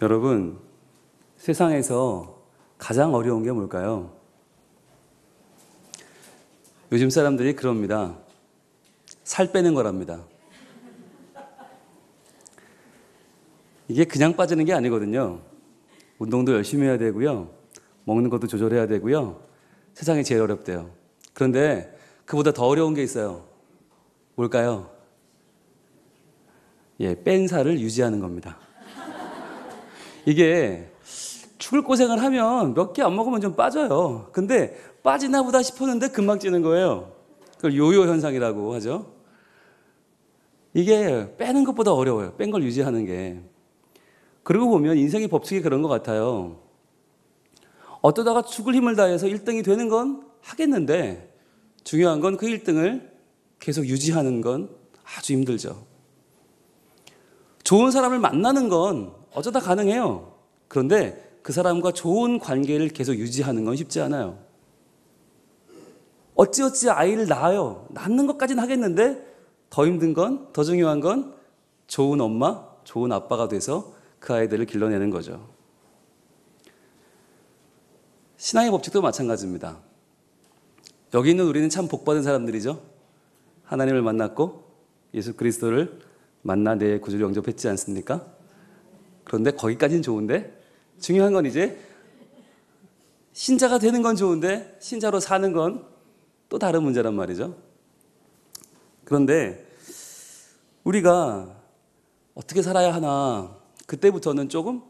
여러분, 세상에서 가장 어려운 게 뭘까요? 요즘 사람들이 그럽니다. 살 빼는 거랍니다. 이게 그냥 빠지는 게 아니거든요. 운동도 열심히 해야 되고요. 먹는 것도 조절해야 되고요. 세상이 제일 어렵대요. 그런데 그보다 더 어려운 게 있어요. 뭘까요? 뺀 살을 유지하는 겁니다. 이게 죽을 고생을 하면 몇 개 안 먹으면 좀 빠져요. 근데 빠지나 보다 싶었는데 금방 찌는 거예요. 그걸 요요 현상이라고 하죠. 이게 빼는 것보다 어려워요. 뺀 걸 유지하는 게. 그러고 보면 인생의 법칙이 그런 것 같아요. 어떠다가 죽을 힘을 다해서 1등이 되는 건 하겠는데 중요한 건 그 1등을 계속 유지하는 건 아주 힘들죠. 좋은 사람을 만나는 건 어쩌다 가능해요. 그런데 그 사람과 좋은 관계를 계속 유지하는 건 쉽지 않아요. 어찌어찌 아이를 낳아요. 낳는 것까지는 하겠는데 더 힘든 건, 더 중요한 건 좋은 엄마, 좋은 아빠가 돼서 그 아이들을 길러내는 거죠. 신앙의 법칙도 마찬가지입니다. 여기 있는 우리는 참 복받은 사람들이죠. 하나님을 만났고 예수 그리스도를 만나 내 구주를 영접했지 않습니까? 그런데 거기까지는 좋은데 중요한 건 이제 신자가 되는 건 좋은데 신자로 사는 건 또 다른 문제란 말이죠. 그런데 우리가 어떻게 살아야 하나 그때부터는 조금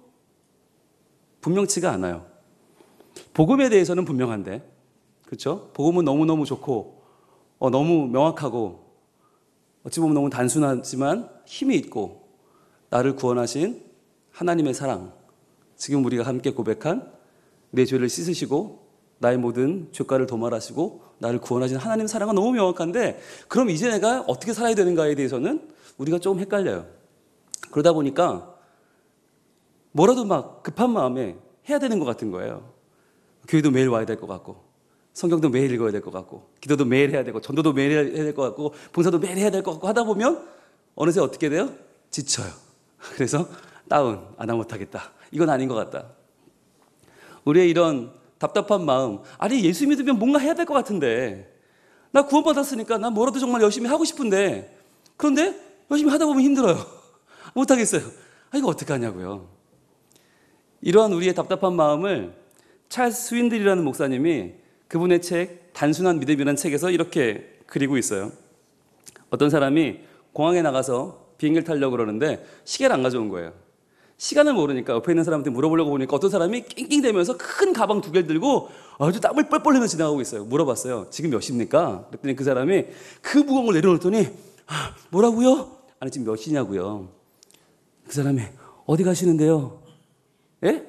분명치가 않아요. 복음에 대해서는 분명한데, 그렇죠? 복음은 너무너무 좋고 너무 명확하고 어찌 보면 너무 단순하지만 힘이 있고 나를 구원하신 하나님의 사랑, 지금 우리가 함께 고백한 내 죄를 씻으시고 나의 모든 죄가를 도말하시고 나를 구원하신 하나님 사랑은 너무 명확한데 그럼 이제 내가 어떻게 살아야 되는가에 대해서는 우리가 조금 헷갈려요. 그러다 보니까 뭐라도 막 급한 마음에 해야 되는 것 같은 거예요. 교회도 매일 와야 될 것 같고 성경도 매일 읽어야 될 것 같고 기도도 매일 해야 되고 전도도 매일 해야 될 것 같고 봉사도 매일 해야 될 것 같고 하다 보면 어느새 어떻게 돼요? 지쳐요. 그래서 다운, 안 못하겠다. 이건 아닌 것 같다. 우리의 이런 답답한 마음, 아니 예수 믿으면 뭔가 해야 될 것 같은데 나 구원받았으니까 나 뭐라도 정말 열심히 하고 싶은데 그런데 열심히 하다 보면 힘들어요. 못하겠어요. 이거 어떻게 하냐고요. 이러한 우리의 답답한 마음을 찰스 스윈들이라는 목사님이 그분의 책 단순한 믿음이라는 책에서 이렇게 그리고 있어요. 어떤 사람이 공항에 나가서 비행기를 타려고 그러는데 시계를 안 가져온 거예요. 시간을 모르니까 옆에 있는 사람한테 물어보려고 보니까 어떤 사람이 낑낑대면서 큰 가방 2개를 들고 아주 땀을 뻘뻘 흘리면서 지나가고 있어요. 물어봤어요. 지금 몇 시입니까? 그랬더니 그 사람이 그 무거운 걸 내려놓더니 뭐라고요? 아니 지금 몇 시냐고요. 그 사람이 어디 가시는데요? 예?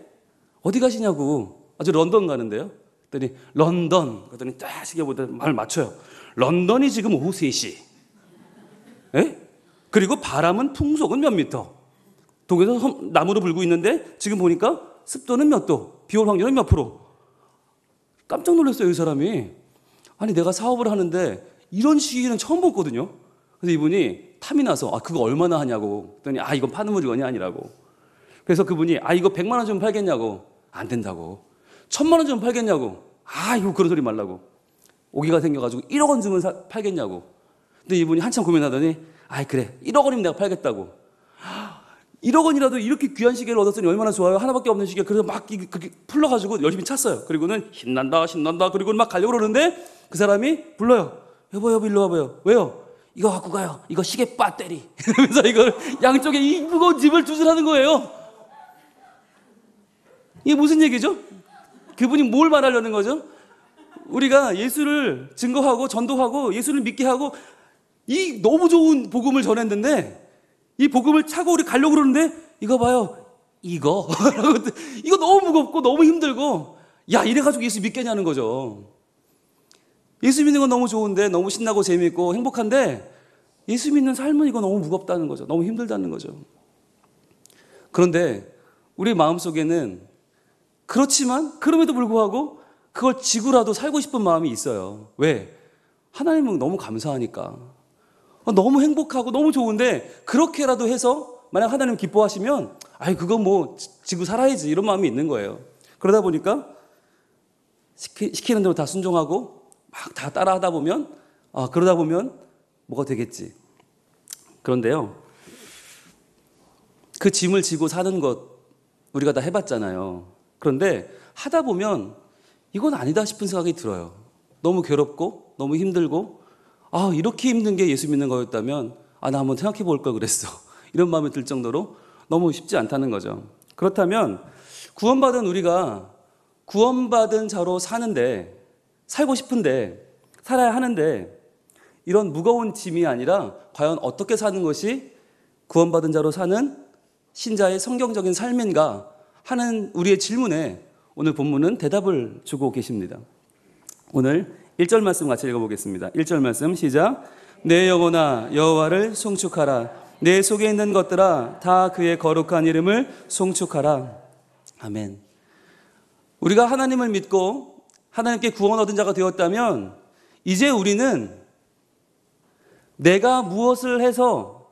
어디 가시냐고. 아주 런던 가는데요. 그랬더니 런던. 그랬더니 딱 시계 보다 말 맞춰요. 런던이 지금 오후 3시. 예? 그리고 바람은 풍속은 몇 미터? 독에서 나무로 불고 있는데 지금 보니까 습도는 몇 도, 비올 확률은 몇 프로. 깜짝 놀랐어요, 이 사람이. 아니 내가 사업을 하는데 이런 시기는 처음 봤거든요. 그래서 이분이 탐이 나서 그거 얼마나 하냐고. 그랬더니 이건 파는 물건이 아니라고. 그래서 그분이 이거 100만 원 좀 팔겠냐고. 안 된다고. 1000만 원 좀 팔겠냐고. 이거 그런 소리 말라고. 오기가 생겨가지고 1억 원 주면 팔겠냐고. 근데 이분이 한참 고민하더니 그래 1억 원이면 내가 팔겠다고. 1억 원이라도 이렇게 귀한 시계를 얻었으니 얼마나 좋아요. 하나밖에 없는 시계. 그래서 막 그렇게 풀러가지고 열심히 찼어요. 그리고는 신난다. 그리고 막 가려고 그러는데 그 사람이 불러요. 여보 일로 와봐요. 왜요? 이거 갖고 가요. 이거 시계 배터리. 이러면서 이걸 양쪽에 이 무거운 짐을 두질하는 거예요. 이게 무슨 얘기죠? 그분이 뭘 말하려는 거죠? 우리가 예수를 증거하고 전도하고 예수를 믿게 하고 이 너무 좋은 복음을 전했는데 이 복음을 차고 우리 가려고 그러는데 이거 봐요. 이거 너무 무겁고 너무 힘들고 이래가지고 예수 믿겠냐는 거죠. 예수 믿는 건 너무 좋은데 너무 신나고 재밌고 행복한데 예수 믿는 삶은 이거 너무 무겁다는 거죠. 너무 힘들다는 거죠. 그런데 우리 마음속에는 그렇지만 그럼에도 불구하고 그걸 지고라도 살고 싶은 마음이 있어요. 왜? 하나님은 너무 감사하니까. 너무 행복하고 너무 좋은데 그렇게라도 해서 만약 하나님 기뻐하시면 아이, 그거 뭐 지고 살아야지 이런 마음이 있는 거예요. 그러다 보니까 시키는 대로 다 순종하고 막 다 따라하다 보면 그러다 보면 뭐가 되겠지. 그런데요, 그 짐을 지고 사는 것 우리가 다 해봤잖아요. 그런데 하다 보면 이건 아니다 싶은 생각이 들어요. 너무 괴롭고 너무 힘들고 이렇게 힘든 게 예수 믿는 거였다면 나 한번 생각해 볼 걸 그랬어. 이런 마음이 들 정도로 너무 쉽지 않다는 거죠. 그렇다면 구원받은 우리가 구원받은 자로 살고 싶은데 살아야 하는데 이런 무거운 짐이 아니라 과연 어떻게 사는 것이 구원받은 자로 사는 신자의 성경적인 삶인가 하는 우리의 질문에 오늘 본문은 대답을 주고 계십니다. 오늘 1절 말씀 같이 읽어보겠습니다. 1절 말씀 시작. 내 영혼아 여호와를 송축하라. 내 속에 있는 것들아 다 그의 거룩한 이름을 송축하라. 아멘. 우리가 하나님을 믿고 하나님께 구원 얻은 자가 되었다면 이제 우리는 내가 무엇을 해서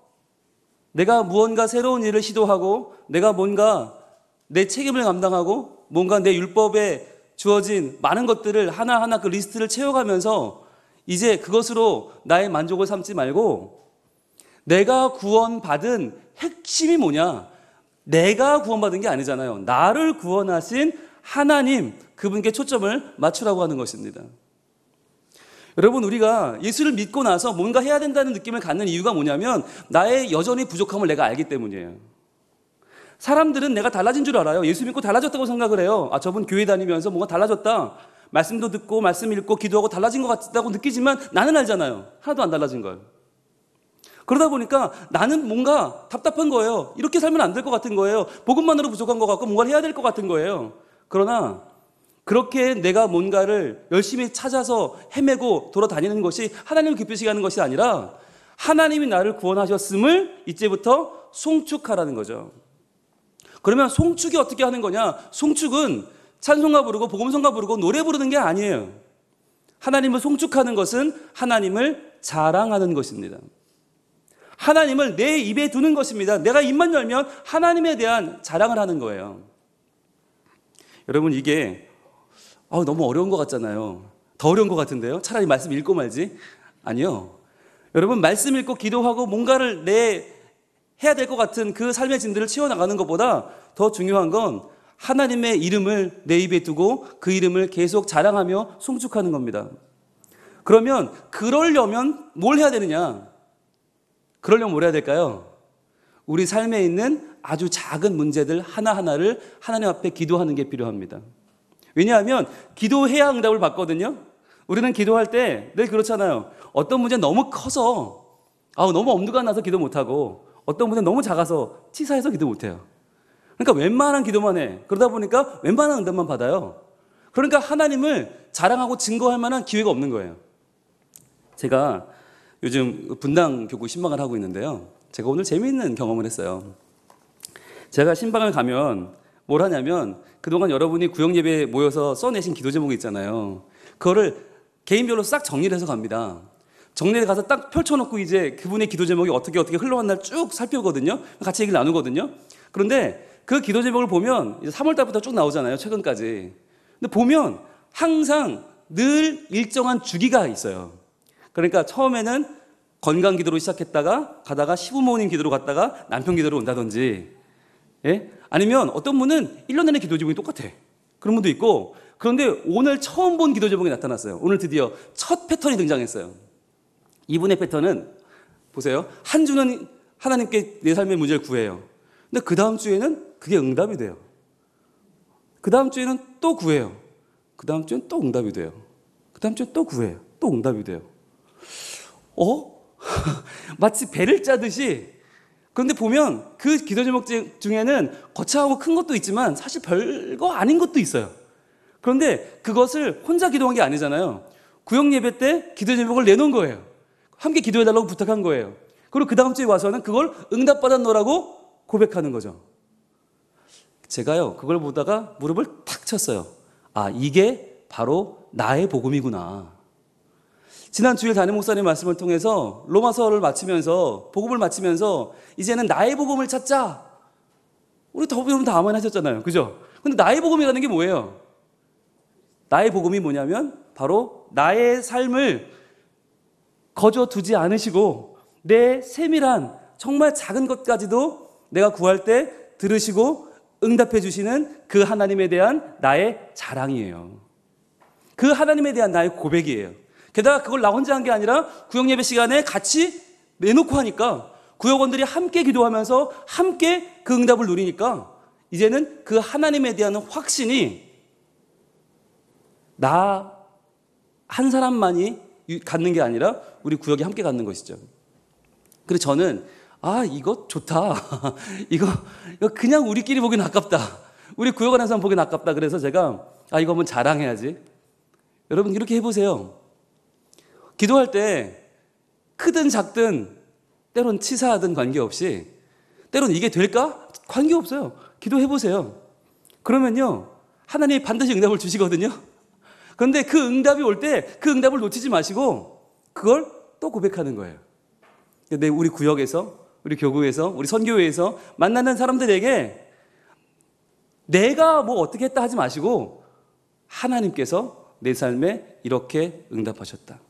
내가 무언가 새로운 일을 시도하고 내가 뭔가 내 책임을 감당하고 뭔가 내 율법에 주어진 많은 것들을 하나하나 그 리스트를 채워가면서 이제 그것으로 나의 만족을 삼지 말고 내가 구원받은 핵심이 뭐냐? 내가 구원받은 게 아니잖아요. 나를 구원하신 하나님, 그분께 초점을 맞추라고 하는 것입니다. 여러분, 우리가 예수를 믿고 나서 뭔가 해야 된다는 느낌을 갖는 이유가 뭐냐면 나의 여전히 부족함을 내가 알기 때문이에요. 사람들은 내가 달라진 줄 알아요. 예수 믿고 달라졌다고 생각을 해요. 저분 교회 다니면서 뭔가 달라졌다. 말씀도 듣고 말씀 읽고 기도하고 달라진 것 같다고 느끼지만 나는 알잖아요. 하나도 안 달라진 걸. 그러다 보니까 나는 뭔가 답답한 거예요. 이렇게 살면 안 될 것 같은 거예요. 복음만으로 부족한 것 같고 뭔가를 해야 될 것 같은 거예요. 그러나 그렇게 내가 뭔가를 열심히 찾아서 헤매고 돌아다니는 것이 하나님을 기쁘시게 하는 것이 아니라 하나님이 나를 구원하셨음을 이제부터 송축하라는 거죠. 그러면 송축이 어떻게 하는 거냐? 송축은 찬송가 부르고 복음성가 부르고 노래 부르는 게 아니에요. 하나님을 송축하는 것은 하나님을 자랑하는 것입니다. 하나님을 내 입에 두는 것입니다. 내가 입만 열면 하나님에 대한 자랑을 하는 거예요. 여러분, 이게 너무 어려운 것 같잖아요. 더 어려운 것 같은데요? 차라리 말씀 읽고 말지? 아니요. 여러분, 말씀 읽고 기도하고 뭔가를 해야 될 것 같은 그 삶의 짐들을 채워나가는 것보다 더 중요한 건 하나님의 이름을 내 입에 두고 그 이름을 계속 자랑하며 송축하는 겁니다. 그러면 그러려면 뭘 해야 되느냐? 그러려면 뭘 해야 될까요? 우리 삶에 있는 아주 작은 문제들 하나하나를 하나님 앞에 기도하는 게 필요합니다. 왜냐하면 기도해야 응답을 받거든요. 우리는 기도할 때 늘 그렇잖아요. 어떤 문제는 너무 커서 너무 엄두가 나서 기도 못하고 어떤 문제는 너무 작아서 치사해서 기도 못해요. 그러니까 웬만한 기도만 해. 그러다 보니까 웬만한 응답만 받아요. 그러니까 하나님을 자랑하고 증거할 만한 기회가 없는 거예요. 제가 요즘 분당 교구 신방을 하고 있는데요. 제가 오늘 재미있는 경험을 했어요. 제가 신방을 가면 뭘 하냐면 그동안 여러분이 구역 예배에 모여서 써내신 기도 제목이 있잖아요. 그거를 개인별로 싹 정리를 해서 갑니다. 정리를 가서 딱 펼쳐놓고 이제 그분의 기도 제목이 어떻게 흘러간 날 쭉 살펴보거든요. 같이 얘기를 나누거든요. 그런데 그 기도 제목을 보면 이제 3월 달부터 쭉 나오잖아요. 최근까지. 근데 보면 항상 늘 일정한 주기가 있어요. 그러니까 처음에는 건강 기도로 시작했다가 가다가 시부모님 기도로 갔다가 남편 기도로 온다든지, 예? 아니면 어떤 분은 1년 내내 기도 제목이 똑같아. 그런 분도 있고. 그런데 오늘 처음 본 기도 제목이 나타났어요. 오늘 드디어 첫 패턴이 등장했어요. 이분의 패턴은 보세요. 한 주는 하나님께 내 삶의 문제를 구해요. 근데 그 다음 주에는 그게 응답이 돼요. 그 다음 주에는 또 구해요. 그 다음 주에는 또 응답이 돼요. 그 다음 주에 또 구해요. 또 응답이 돼요. 마치 배를 짜듯이. 그런데 보면 그 기도 제목 중에는 거창하고 큰 것도 있지만 사실 별거 아닌 것도 있어요. 그런데 그것을 혼자 기도한 게 아니잖아요. 구역 예배 때 기도 제목을 내놓은 거예요. 함께 기도해달라고 부탁한 거예요. 그리고 그 다음 주에 와서는 그걸 응답받았노라고 고백하는 거죠. 제가요, 그걸 보다가 무릎을 탁 쳤어요. 이게 바로 나의 복음이구나. 지난 주일 담임 목사님 말씀을 통해서 로마서를 마치면서 복음을 마치면서 이제는 나의 복음을 찾자. 우리 여러분 다 아멘 하셨잖아요. 그죠? 근데 나의 복음이라는 게 뭐예요? 나의 복음이 뭐냐면 바로 나의 삶을 거저두지 않으시고 내 세밀한 정말 작은 것까지도 내가 구할 때 들으시고 응답해 주시는 그 하나님에 대한 나의 자랑이에요. 그 하나님에 대한 나의 고백이에요. 게다가 그걸 나 혼자 한 게 아니라 구역예배 시간에 같이 내놓고 하니까 구역원들이 함께 기도하면서 함께 그 응답을 누리니까 이제는 그 하나님에 대한 확신이 나 한 사람만이 갖는 게 아니라 우리 구역이 함께 갖는 것이죠. 그래서 저는 이거 좋다. 이거 그냥 우리끼리 보기는 아깝다. 우리 구역 안에서 보기는 아깝다. 그래서 제가 이거 한번 자랑해야지. 여러분 이렇게 해보세요. 기도할 때 크든 작든 때론 치사하든 관계없이 때론 이게 될까? 관계없어요. 기도해보세요. 그러면요 하나님이 반드시 응답을 주시거든요. 그런데 그 응답이 올 때 그 응답을 놓치지 마시고 그걸 또 고백하는 거예요. 우리 구역에서, 우리 교구에서, 우리 선교회에서 만나는 사람들에게 내가 뭐 어떻게 했다 하지 마시고 하나님께서 내 삶에 이렇게 응답하셨다.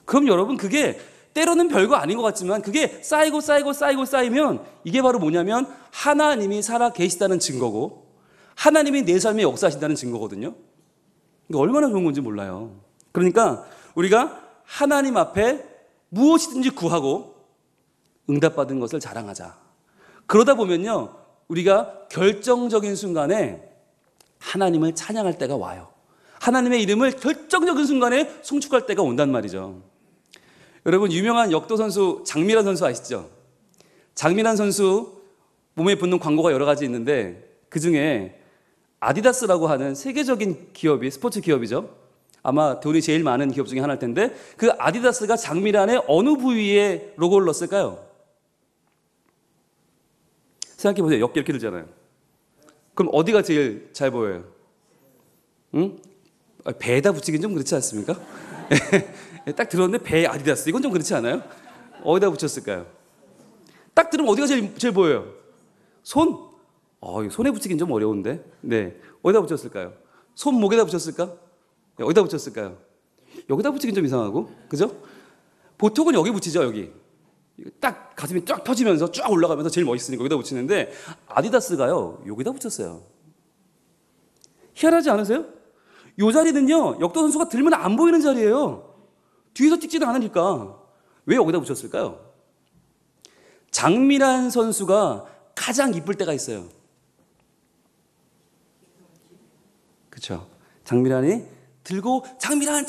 그럼 여러분 그게 때로는 별거 아닌 것 같지만 그게 쌓이면 이게 바로 뭐냐면 하나님이 살아 계시다는 증거고 하나님이 내 삶에 역사하신다는 증거거든요. 이게 얼마나 좋은 건지 몰라요. 그러니까 우리가 하나님 앞에 무엇이든지 구하고 응답받은 것을 자랑하자. 그러다 보면요 우리가 결정적인 순간에 하나님을 찬양할 때가 와요. 하나님의 이름을 결정적인 순간에 송축할 때가 온단 말이죠. 여러분 유명한 역도 선수 장미란 선수 아시죠? 장미란 선수 몸에 붙는 광고가 여러 가지 있는데 그중에 아디다스라고 하는 세계적인 기업이 스포츠 기업이죠. 아마 돈이 제일 많은 기업 중에 하나일 텐데 그 아디다스가 장미란의 어느 부위에 로고를 넣었을까요? 생각해보세요. 역 이렇게 들잖아요. 그럼 어디가 제일 잘 보여요? 응? 배에다 붙이긴 좀 그렇지 않습니까? 딱 들었는데 배에 아디다스 이건 좀 그렇지 않아요? 어디다 붙였을까요? 딱 들으면 어디가 제일 보여요? 손? 이거 손에 붙이긴 좀 어려운데. 네, 어디다 붙였을까요? 손목에다 붙였을까? 어디다 붙였을까요? 여기다 붙이긴 좀 이상하고, 그죠? 보통은 여기 붙이죠, 여기. 딱 가슴이 쫙 펴지면서 쫙 올라가면서 제일 멋있으니까 여기다 붙이는데 아디다스가요, 여기다 붙였어요. 희한하지 않으세요? 이 자리는요, 역도 선수가 들면 안 보이는 자리예요. 뒤에서 찍지는 않으니까. 왜 여기다 붙였을까요? 장미란 선수가 가장 이쁠 때가 있어요. 그렇죠? 장미란이 들고 장미란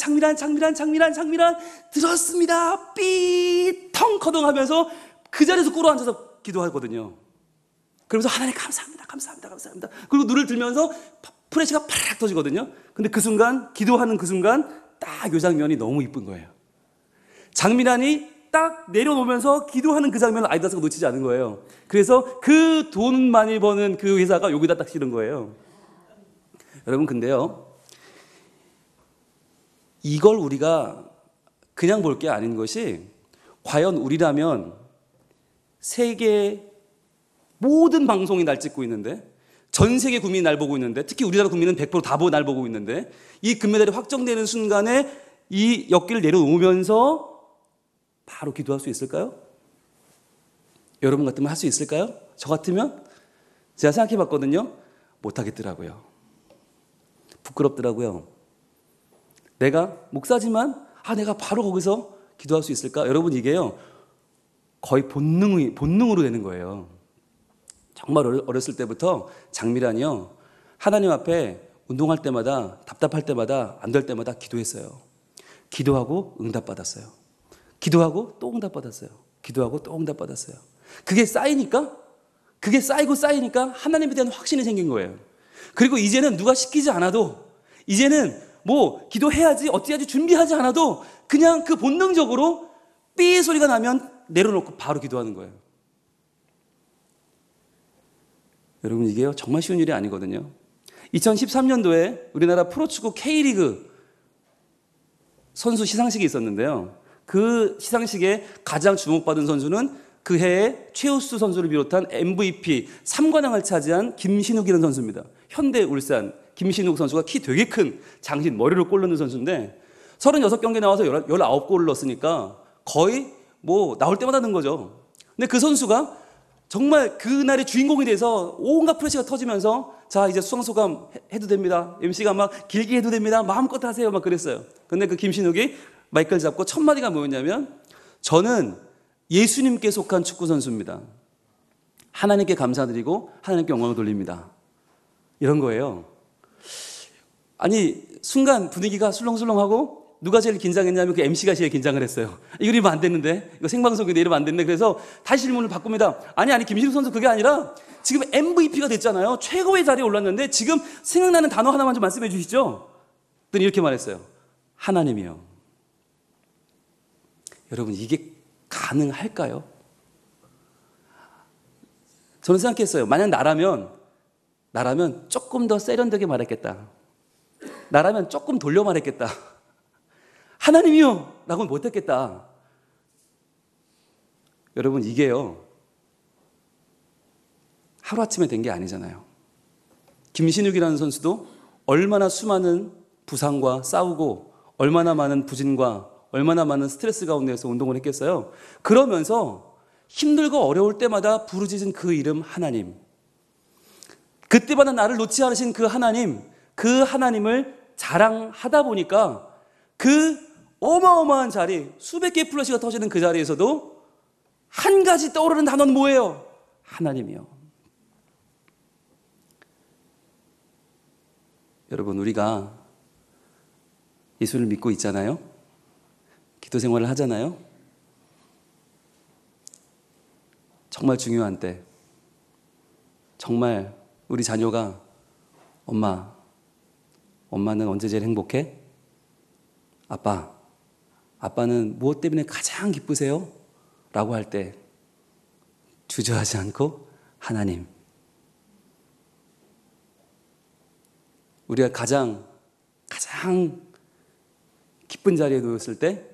들었습니다. 삐텅커덩 하면서 그 자리에서 꿇어 앉아서 기도하거든요. 그러면서 하나님 감사합니다. 그리고 눈을 들면서 프레시가 파락 터지거든요. 근데 그 순간 기도하는 그 순간 딱 이 장면이 너무 이쁜 거예요. 장미란이 딱 내려놓으면서 기도하는 그 장면을 아디다스가 놓치지 않은 거예요. 그래서 그 돈 많이 버는 그 회사가 여기다 딱 실은 거예요. 여러분 근데요 이걸 우리가 그냥 볼 게 아닌 것이 과연 우리라면 세계 모든 방송이 날 찍고 있는데 전 세계 국민이 날 보고 있는데 특히 우리나라 국민은 100% 다 날 보고 있는데 이 금메달이 확정되는 순간에 이 역기를 내려놓으면서 바로 기도할 수 있을까요? 여러분 같으면 할 수 있을까요? 저 같으면 제가 생각해 봤거든요. 못하겠더라고요. 부끄럽더라고요. 내가 목사지만 내가 바로 거기서 기도할 수 있을까? 여러분 이게요 거의 본능으로 되는 거예요. 정말 어렸을 때부터 장미란이요 하나님 앞에 운동할 때마다 답답할 때마다 안 될 때마다 기도했어요. 기도하고 응답받았어요. 기도하고 또 응답받았어요. 기도하고 또 응답받았어요. 그게 쌓이니까 하나님에 대한 확신이 생긴 거예요. 그리고 이제는 누가 시키지 않아도 이제는 뭐 기도해야지 어찌해야지 준비하지 않아도 그냥 그 본능적으로 삐 소리가 나면 내려놓고 바로 기도하는 거예요. 여러분 이게 정말 쉬운 일이 아니거든요. 2013년도에 우리나라 프로축구 K리그 선수 시상식이 있었는데요. 그 시상식에 가장 주목받은 선수는 그 해에 최우수 선수를 비롯한 MVP 3관왕을 차지한 김신욱이라는 선수입니다. 현대 울산 김신욱 선수가 키 되게 큰 장신, 머리를 골 넣는 선수인데 36경기 나와서 19골을 넣었으니까 거의 뭐 나올 때마다 넣은 거죠. 근데 그 선수가 정말 그날의 주인공이 돼서 온갖 프레시가 터지면서 자, 이제 수상소감 해도 됩니다. MC가 막 길게 해도 됩니다. 마음껏 하세요. 막 그랬어요. 근데 그 김신욱이 마이크를 잡고 첫 마디가 뭐였냐면 저는 예수님께 속한 축구 선수입니다. 하나님께 감사드리고 하나님께 영광을 돌립니다. 이런 거예요. 아니 순간 분위기가 술렁술렁하고 누가 제일 긴장했냐면 그 MC가 제일 긴장을 했어요. 이거 이러면 안 되는데, 이거 생방송인데 이러면 안 되는데, 그래서 다시 질문을 바꿉니다. 아니 김신욱 선수 그게 아니라 지금 MVP가 됐잖아요. 최고의 자리에 올랐는데 지금 생각나는 단어 하나만 좀 말씀해 주시죠. 그랬더니 이렇게 말했어요. 하나님이요. 여러분 이게 가능할까요? 저는 생각했어요. 만약 나라면 조금 더 세련되게 말했겠다. 나라면 조금 돌려 말했겠다. 하나님이요! 라고는 못했겠다. 여러분 이게요 하루아침에 된 게 아니잖아요. 김신욱이라는 선수도 얼마나 수많은 부상과 싸우고 얼마나 많은 부진과 얼마나 많은 스트레스 가운데서 운동을 했겠어요. 그러면서 힘들고 어려울 때마다 부르짖은 그 이름 하나님, 그때마다 나를 놓지 않으신 그 하나님을 자랑하다 보니까 그 어마어마한 자리, 수백 개의 플러시가 터지는 그 자리에서도 한 가지 떠오르는 단어는 뭐예요? 하나님이요. 여러분 우리가 예수를 믿고 있잖아요. 기도 생활을 하잖아요. 정말 중요한 때, 정말 우리 자녀가 엄마는 언제 제일 행복해? 아빠는 무엇 때문에 가장 기쁘세요? 라고 할 때 주저하지 않고 하나님. 우리가 가장 기쁜 자리에 놓였을 때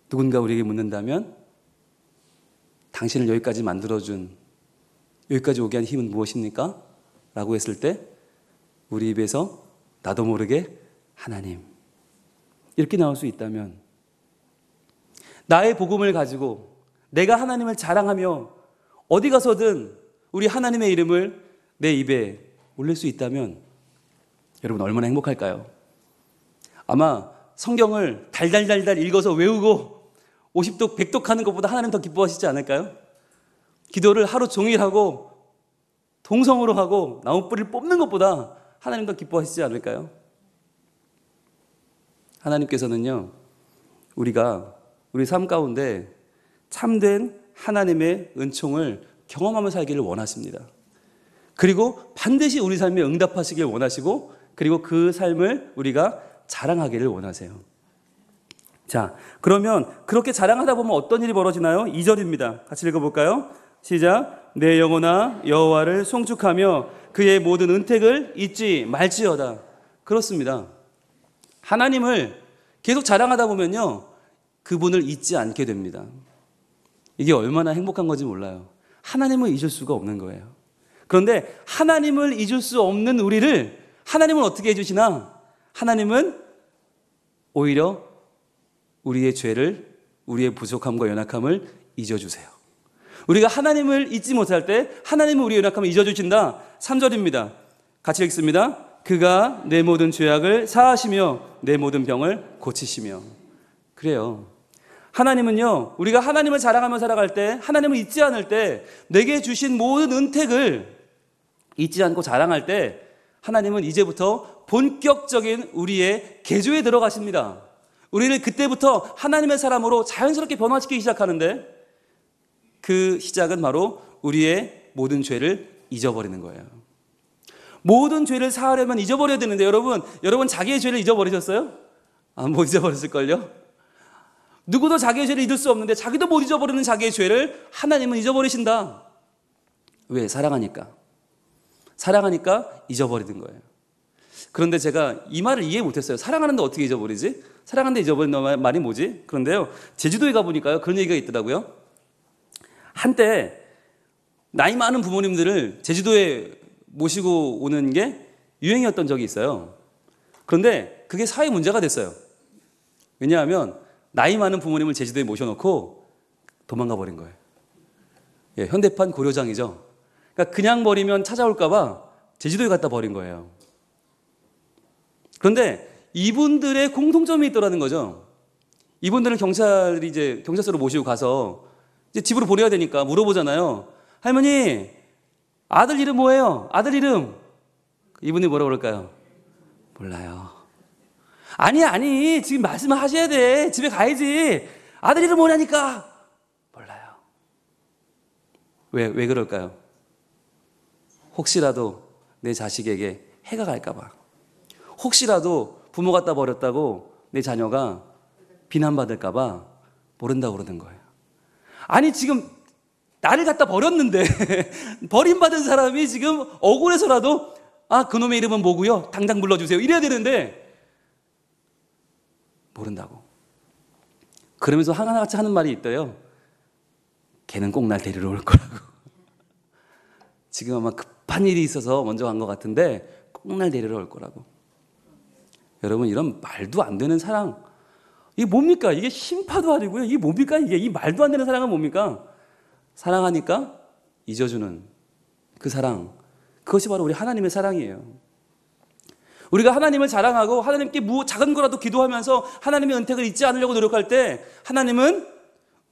누군가 우리에게 묻는다면 당신을 여기까지 만들어준, 여기까지 오게 한 힘은 무엇입니까? 라고 했을 때 우리 입에서 나도 모르게 하나님, 이렇게 나올 수 있다면, 나의 복음을 가지고 내가 하나님을 자랑하며 어디 가서든 우리 하나님의 이름을 내 입에 올릴 수 있다면 여러분 얼마나 행복할까요? 아마 성경을 달달달달 읽어서 외우고 50독 100독 하는 것보다 하나님 더 기뻐하시지 않을까요? 기도를 하루 종일 하고 동성으로 하고 나무뿌리를 뽑는 것보다 하나님 더 기뻐하시지 않을까요? 하나님께서는요, 우리가 우리 삶 가운데 참된 하나님의 은총을 경험하며 살기를 원하십니다. 그리고 반드시 우리 삶에 응답하시길 원하시고, 그리고 그 삶을 우리가 자랑하기를 원하세요. 자, 그러면 그렇게 자랑하다 보면 어떤 일이 벌어지나요? 2절입니다. 같이 읽어볼까요? 시작. 내 영혼아 여호와를 송축하며 그의 모든 은택을 잊지 말지어다. 그렇습니다. 하나님을 계속 자랑하다 보면요, 그분을 잊지 않게 됩니다. 이게 얼마나 행복한 건지 몰라요. 하나님을 잊을 수가 없는 거예요. 그런데 하나님을 잊을 수 없는 우리를 하나님은 어떻게 해주시나? 하나님은 오히려 우리의 죄를, 우리의 부족함과 연약함을 잊어주세요. 우리가 하나님을 잊지 못할 때 하나님은 우리의 연약함을 잊어주신다. 3절입니다. 같이 읽습니다. 그가 내 모든 죄악을 사하시며 내 모든 병을 고치시며. 그래요. 하나님은요, 우리가 하나님을 자랑하며 살아갈 때, 하나님을 잊지 않을 때, 내게 주신 모든 은택을 잊지 않고 자랑할 때 하나님은 이제부터 본격적인 우리의 개조에 들어가십니다. 우리를 그때부터 하나님의 사람으로 자연스럽게 변화시키기 시작하는데, 그 시작은 바로 우리의 모든 죄를 잊어버리는 거예요. 모든 죄를 사하려면 잊어버려야 되는데, 여러분 자기의 죄를 잊어버리셨어요? 못 잊어버렸을걸요? 누구도 자기의 죄를 잊을 수 없는데 자기도 못 잊어버리는 자기의 죄를 하나님은 잊어버리신다. 왜? 사랑하니까 잊어버리는 거예요. 그런데 제가 이 말을 이해 못했어요. 사랑하는데 어떻게 잊어버리지? 사랑하는데 잊어버린다는 말이 뭐지? 그런데요, 제주도에 가보니까요, 그런 얘기가 있더라고요. 한때 나이 많은 부모님들을 제주도에 모시고 오는 게 유행이었던 적이 있어요. 그런데 그게 사회 문제가 됐어요. 왜냐하면 나이 많은 부모님을 제주도에 모셔놓고 도망가 버린 거예요. 예, 현대판 고려장이죠. 그러니까 그냥 버리면 찾아올까봐 제주도에 갖다 버린 거예요. 그런데 이분들의 공통점이 있더라는 거죠. 이분들은 경찰서로 모시고 가서 이제 집으로 보내야 되니까 물어보잖아요. 할머니, 아들 이름 뭐예요? 아들 이름. 이분이 뭐라고 그럴까요? 몰라요. 아니, 지금 말씀하셔야 돼. 집에 가야지. 아들 이름 뭐냐니까. 몰라요. 왜 그럴까요? 혹시라도 내 자식에게 해가 갈까봐. 혹시라도 부모 갖다 버렸다고 내 자녀가 비난받을까봐 모른다고 그러는 거예요. 아니, 지금 나를 갖다 버렸는데 버림받은 사람이 지금 억울해서라도 그놈의 이름은 뭐고요? 당장 불러주세요. 이래야 되는데 모른다고. 그러면서 하나같이 하는 말이 있대요. 걔는 꼭 날 데리러 올 거라고. 지금 아마 급한 일이 있어서 먼저 간 것 같은데 꼭 날 데리러 올 거라고. 여러분, 이런 말도 안 되는 사랑, 이게 뭡니까? 이게 심파도 아니고요. 이게 뭡니까? 이 말도 안 되는 사랑은 뭡니까? 사랑하니까 잊어주는 그 사랑, 그것이 바로 우리 하나님의 사랑이에요. 우리가 하나님을 자랑하고 하나님께 작은 거라도 기도하면서 하나님의 은택을 잊지 않으려고 노력할 때 하나님은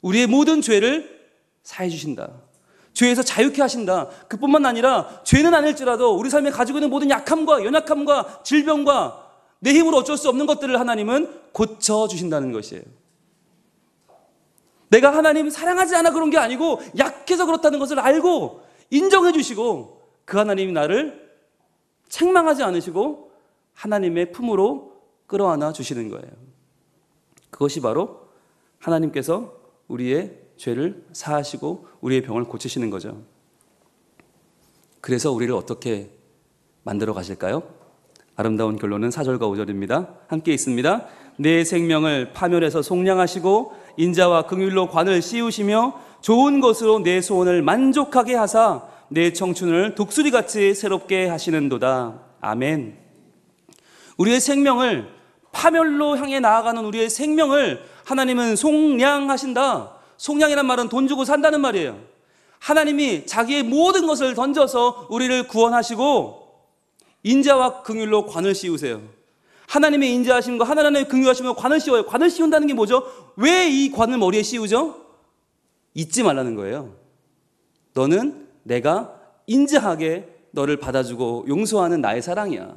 우리의 모든 죄를 사해 주신다. 죄에서 자유케 하신다. 그뿐만 아니라 죄는 아닐지라도 우리 삶에 가지고 있는 모든 약함과 연약함과 질병과 내 힘으로 어쩔 수 없는 것들을 하나님은 고쳐주신다는 것이에요. 내가 하나님 사랑하지 않아 그런 게 아니고 약해서 그렇다는 것을 알고 인정해 주시고 그 하나님이 나를 책망하지 않으시고 하나님의 품으로 끌어안아 주시는 거예요. 그것이 바로 하나님께서 우리의 죄를 사하시고 우리의 병을 고치시는 거죠. 그래서 우리를 어떻게 만들어 가실까요? 아름다운 결론은 4절과 5절입니다. 함께 있습니다. 내 생명을 파멸해서 속량하시고 인자와 긍휼로 관을 씌우시며 좋은 것으로 내 소원을 만족하게 하사 내 청춘을 독수리같이 새롭게 하시는도다. 아멘. 우리의 생명을 파멸로 향해 나아가는 우리의 생명을 하나님은 속량하신다. 속량이란 말은 돈 주고 산다는 말이에요. 하나님이 자기의 모든 것을 던져서 우리를 구원하시고 인자와 긍휼로 관을 씌우세요. 하나님의 인자하신 거, 하나님의 긍휼하시면 관을 씌워요. 관을 씌운다는 게 뭐죠? 왜 이 관을 머리에 씌우죠? 잊지 말라는 거예요. 너는 내가 인자하게 너를 받아주고 용서하는 나의 사랑이야.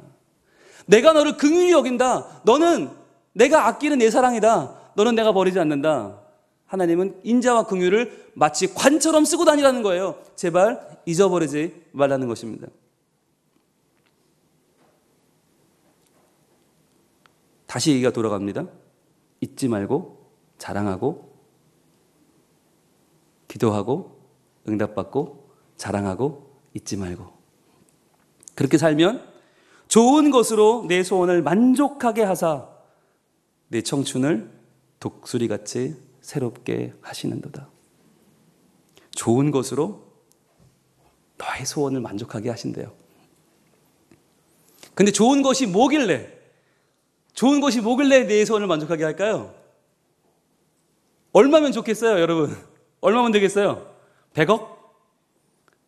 내가 너를 긍휼히 여긴다. 너는 내가 아끼는 내 사랑이다. 너는 내가 버리지 않는다. 하나님은 인자와 긍휼을 마치 관처럼 쓰고 다니라는 거예요. 제발 잊어버리지 말라는 것입니다. 다시 얘기가 돌아갑니다. 잊지 말고 자랑하고 기도하고 응답받고 자랑하고 잊지 말고 그렇게 살면 좋은 것으로 내 소원을 만족하게 하사 내 청춘을 독수리같이 새롭게 하시는도다. 좋은 것으로 너의 소원을 만족하게 하신대요. 근데 좋은 것이 뭐길래 내 소원을 만족하게 할까요? 얼마면 좋겠어요, 여러분? 얼마면 되겠어요? 100억?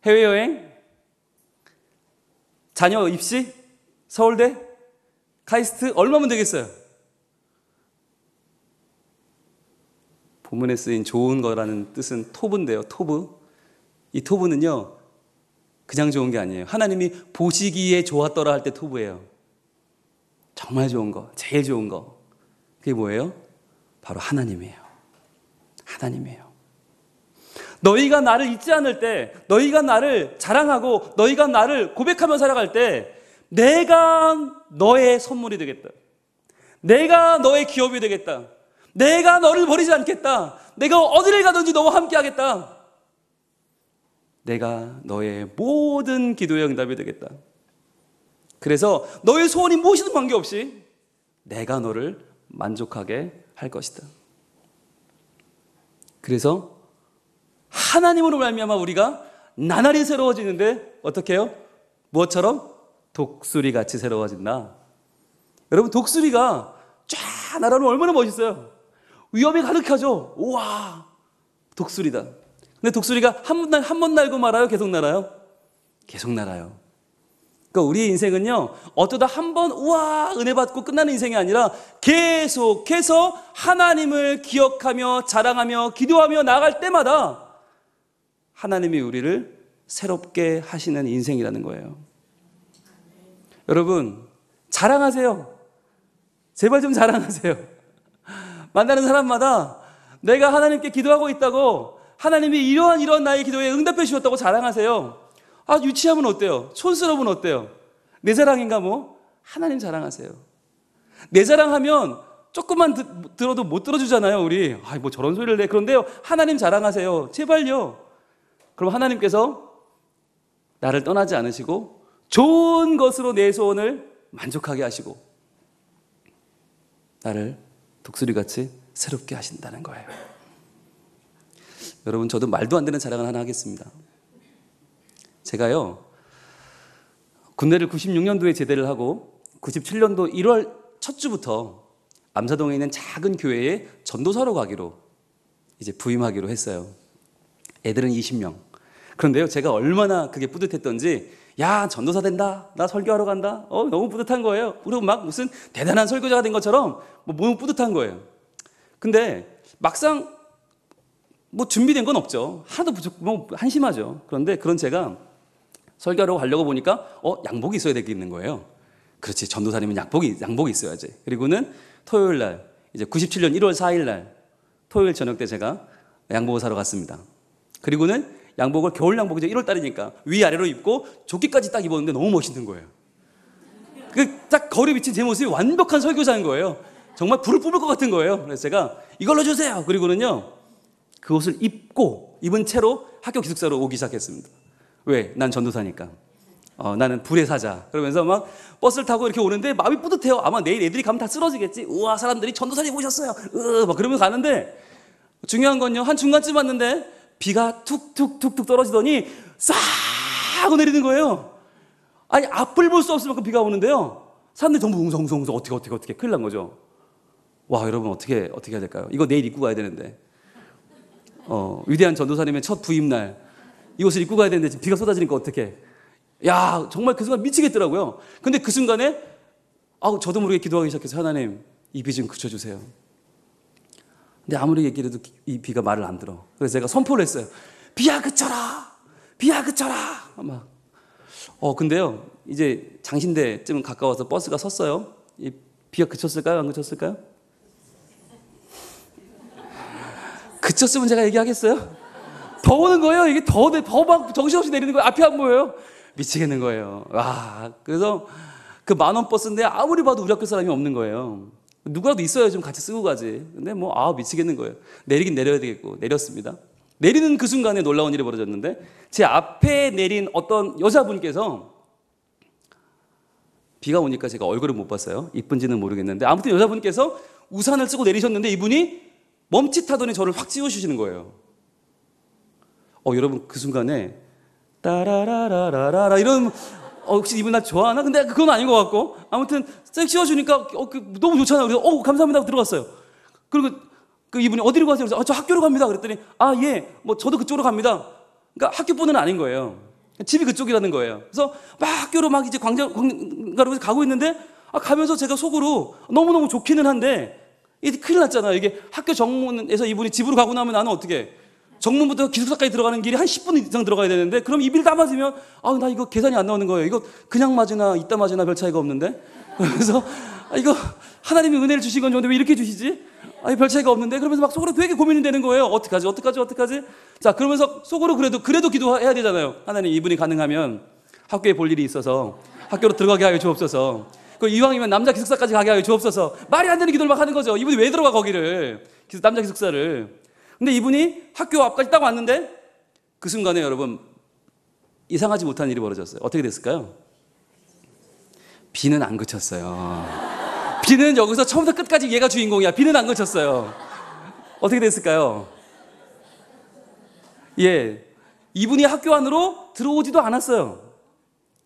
해외여행? 자녀 입시? 서울대? 카이스트? 얼마면 되겠어요? 본문에 쓰인 좋은 거라는 뜻은 토브인데요, 토브. 이 토브는요, 그냥 좋은 게 아니에요. 하나님이 보시기에 좋았더라 할 때 토브예요. 정말 좋은 거, 제일 좋은 거. 그게 뭐예요? 바로 하나님이에요. 하나님이에요. 너희가 나를 잊지 않을 때, 너희가 나를 자랑하고 너희가 나를 고백하며 살아갈 때 내가 너의 선물이 되겠다. 내가 너의 기업이 되겠다. 내가 너를 버리지 않겠다. 내가 어디를 가든지 너와 함께 하겠다. 내가 너의 모든 기도의 응답이 되겠다. 그래서 너의 소원이 무엇이든 관계없이 내가 너를 만족하게 할 것이다. 그래서 하나님으로 말미암아 우리가 나날이 새로워지는데 어떻게 해요? 무엇처럼? 독수리같이 새로워진다. 여러분, 독수리가 쫙 날아오면 얼마나 멋있어요. 위험이 가득하죠. 우와, 독수리다. 근데 독수리가 한 번 날고 말아요? 계속 날아요? 계속 날아요. 그러니까 우리의 인생은요, 어쩌다 한 번 우와 은혜 받고 끝나는 인생이 아니라 계속해서 하나님을 기억하며 자랑하며 기도하며 나아갈 때마다 하나님이 우리를 새롭게 하시는 인생이라는 거예요. 여러분, 자랑하세요. 제발 좀 자랑하세요. 만나는 사람마다 내가 하나님께 기도하고 있다고, 하나님이 이러한 나의 기도에 응답해 주셨다고 자랑하세요. 아, 유치하면 어때요? 촌스러우면 어때요? 내 자랑인가 뭐? 하나님 자랑하세요. 내 자랑하면 조금만 들어도 못 들어주잖아요, 우리. 아, 뭐 저런 소리를 내. 그런데요, 하나님 자랑하세요. 제발요. 그럼 하나님께서 나를 떠나지 않으시고 좋은 것으로 내 소원을 만족하게 하시고 나를 독수리같이 새롭게 하신다는 거예요. 여러분, 저도 말도 안 되는 자랑을 하나 하겠습니다. 제가요, 군대를 96년도에 제대를 하고 97년도 1월 첫 주부터 암사동에 있는 작은 교회에 전도사로 가기로 이제 부임하기로 했어요. 애들은 20명. 그런데요, 제가 얼마나 그게 뿌듯했던지, 야, 전도사 된다, 나 설교하러 간다, 너무 뿌듯한 거예요. 그리고 막 무슨 대단한 설교자가 된 것처럼 너무 뿌듯한 거예요. 근데 막상 뭐 준비된 건 없죠. 하나도 한심하죠. 그런데 그런 제가 설교하러 가려고 보니까 양복이 있어야 되겠는 거예요. 그렇지, 전도사님은 양복이 있어야지. 그리고는 토요일 날, 이제 97년 1월 4일 날 토요일 저녁 때 제가 양복을 사러 갔습니다. 그리고는 양복을, 겨울 양복이죠. 1월 달이니까 위아래로 입고 조끼까지 딱 입었는데 너무 멋있는 거예요. 딱 거울에 비친 제 모습이 완벽한 설교자인 거예요. 정말 불을 뿜을 것 같은 거예요. 그래서 제가 이걸로 주세요. 그리고는요, 그 옷을 입은 채로 학교 기숙사로 오기 시작했습니다. 왜? 난 전도사니까. 나는 불의 사자. 그러면서 막 버스를 타고 이렇게 오는데 마음이 뿌듯해요. 아마 내일 애들이 가면 다 쓰러지겠지. 우와, 사람들이 전도사님 오셨어요. 막 그러면서 가는데, 중요한 건요, 한 중간쯤 왔는데 비가 툭툭툭툭 떨어지더니 싹 하고 내리는 거예요. 아니, 앞을 볼 수 없을 만큼 비가 오는데요, 사람들이 전부 웅성웅성 어떻게 큰일 난 거죠. 와, 여러분, 어떻게 해야 될까요? 이거 내일 입고 가야 되는데, 위대한 전도사님의 첫 부임날 이 옷을 입고 가야 되는데 지금 비가 쏟아지니까 어떡해. 야, 정말 그 순간 미치겠더라고요. 근데 그 순간에 저도 모르게 기도하기 시작해서, 하나님, 이 비 좀 그쳐주세요. 근데 아무리 얘기해도 이 비가 말을 안 들어. 그래서 제가 선포를 했어요. 비야 그쳐라, 비야 그쳐라. 막. 근데요, 이제 장신대쯤 가까워서 버스가 섰어요. 이 비가 그쳤을까요? 안 그쳤을까요? 그쳤으면 제가 얘기하겠어요? 더 오는 거예요. 이게 더 막 정신없이 내리는 거예요. 앞이 안 보여요. 미치겠는 거예요. 와, 그래서 그 10,000원 버스인데 아무리 봐도 우리 학교 사람이 없는 거예요. 누구라도 있어야 좀 같이 쓰고 가지. 근데 미치겠는 거예요. 내리긴 내려야 되겠고 내렸습니다. 내리는 그 순간에 놀라운 일이 벌어졌는데, 제 앞에 내린 어떤 여자분께서, 비가 오니까 제가 얼굴을 못 봤어요. 이쁜지는 모르겠는데 아무튼 여자분께서 우산을 쓰고 내리셨는데, 이분이 멈칫하더니 저를 확 씌워주시는 거예요. 여러분, 그 순간에 따라라라라라 이런, 혹시 이분 나 좋아하나? 근데 그건 아닌 것 같고, 아무튼 쓱 씌워주니까 너무 좋잖아요. 그래서 감사합니다 하고 들어갔어요. 그리고 그 이분이 어디로 가세요? 그래서 저 학교로 갑니다. 그랬더니 예, 뭐 저도 그쪽으로 갑니다. 그러니까 학교분은 아닌 거예요. 집이 그쪽이라는 거예요. 그래서 막 학교로 막 이제 광장가로 가고 있는데, 가면서 제가 속으로 너무너무 좋기는 한데, 이게 큰일 났잖아요. 이게 학교 정문에서 이분이 집으로 가고 나면 나는 어떻게, 정문부터 기숙사까지 들어가는 길이 한 10분 이상 들어가야 되는데, 그럼 이 비를 다 맞으면 나 이거 계산이 안 나오는 거예요. 이거 그냥 맞으나 이따 맞으나 별 차이가 없는데. 그래서 이거 하나님이 은혜를 주신 건 좋은데 왜 이렇게 주시지? 별 차이가 없는데. 그러면서 막 속으로 되게 고민이 되는 거예요. 어떡하지? 자, 그러면서 속으로 그래도 기도해야 되잖아요. 하나님, 이분이 가능하면 학교에 볼 일이 있어서 학교로 들어가게 하여 주옵소서. 그 이왕이면 남자 기숙사까지 가게 하여 주옵소서. 말이 안 되는 기도를 막 하는 거죠. 이분이 왜 들어가 거기를, 남자 기숙사를. 근데 이분이 학교 앞까지 딱 왔는데, 그 순간에 여러분, 이상하지 못한 일이 벌어졌어요. 어떻게 됐을까요? 비는 안 그쳤어요. 비는 여기서 처음부터 끝까지 얘가 주인공이야. 비는 안 그쳤어요. 어떻게 됐을까요? 예, 이분이 학교 안으로 들어오지도 않았어요.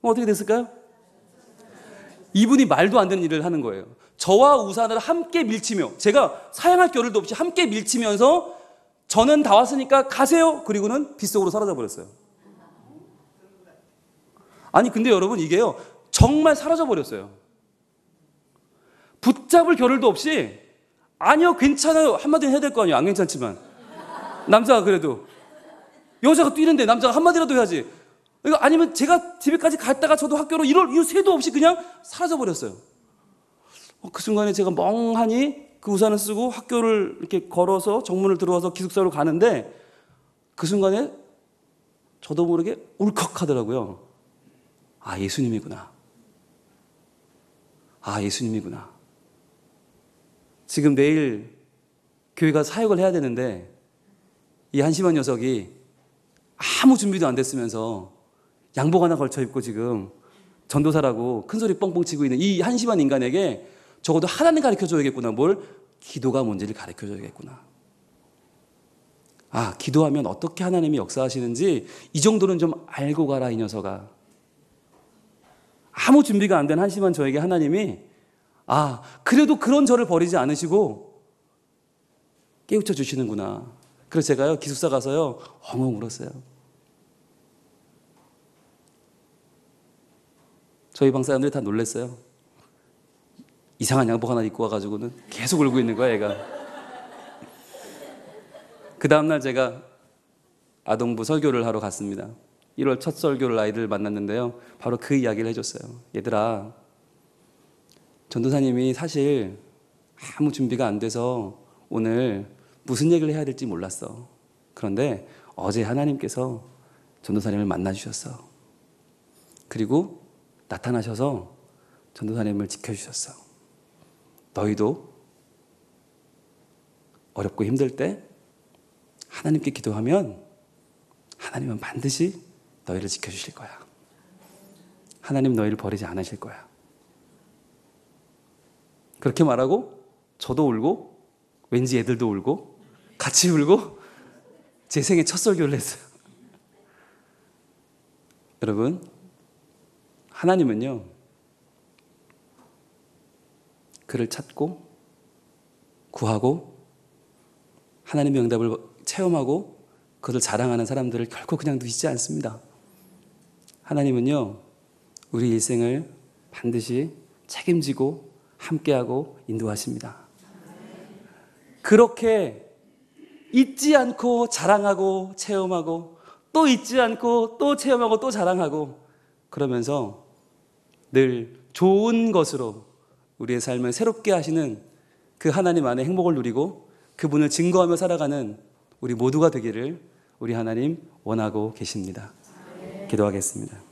어떻게 됐을까요? 이분이 말도 안 되는 일을 하는 거예요. 저와 우산을 함께 밀치며, 제가 사양할 겨를도 없이 함께 밀치면서 저는 다 왔으니까 가세요. 그리고는 빗속으로 사라져 버렸어요. 아니 근데 여러분 이게요, 정말 사라져 버렸어요. 붙잡을 겨를도 없이 아니요 괜찮아요 한마디는 해야 될 거 아니에요. 안 괜찮지만 남자가 그래도 여자가 뛰는데 남자가 한마디라도 해야지. 이거 아니면 제가 집에까지 갔다가 저도 학교로 이럴 이유 새도 없이 그냥 사라져 버렸어요. 그 순간에 제가 멍하니 그 우산을 쓰고 학교를 이렇게 걸어서 정문을 들어와서 기숙사로 가는데 그 순간에 저도 모르게 울컥하더라고요. 아, 예수님이구나. 아, 예수님이구나. 지금 내일 교회가 사역을 해야 되는데 이 한심한 녀석이 아무 준비도 안 됐으면서 양복 하나 걸쳐 입고 지금 전도사라고 큰소리 뻥뻥 치고 있는 이 한심한 인간에게 적어도 하나님 가르쳐줘야겠구나. 뭘? 기도가 뭔지를 가르쳐줘야겠구나. 아, 기도하면 어떻게 하나님이 역사하시는지 이 정도는 좀 알고 가라 이 녀석아. 아무 준비가 안 된 한심한 저에게 하나님이 아, 그래도 그런 저를 버리지 않으시고 깨우쳐 주시는구나. 그래서 제가요 기숙사 가서요 엉엉 울었어요. 저희 방 사람들이 다 놀랐어요. 이상한 양복 하나 입고 와가지고는 계속 울고 있는 거야 얘가. 그 다음날 제가 아동부 설교를 하러 갔습니다. 1월 첫 설교를 아이들 만났는데요, 바로 그 이야기를 해줬어요. 얘들아, 전도사님이 사실 아무 준비가 안 돼서 오늘 무슨 얘기를 해야 될지 몰랐어. 그런데 어제 하나님께서 전도사님을 만나주셨어. 그리고 나타나셔서 전도사님을 지켜주셨어. 너희도 어렵고 힘들 때 하나님께 기도하면 하나님은 반드시 너희를 지켜주실 거야. 하나님 너희를 버리지 않으실 거야. 그렇게 말하고 저도 울고 왠지 애들도 울고 같이 울고 제 생애 첫 설교를 했어요. 여러분, 하나님은요 그를 찾고 구하고 하나님의 응답을 체험하고 그것을 자랑하는 사람들을 결코 그냥 두시지 않습니다. 하나님은요 우리 일생을 반드시 책임지고 함께하고 인도하십니다. 그렇게 잊지 않고 자랑하고 체험하고 또 잊지 않고 또 체험하고 또 자랑하고 그러면서 늘 좋은 것으로 우리의 삶을 새롭게 하시는 그 하나님 안에 행복을 누리고 그분을 증거하며 살아가는 우리 모두가 되기를 우리 하나님 원하고 계십니다. 기도하겠습니다.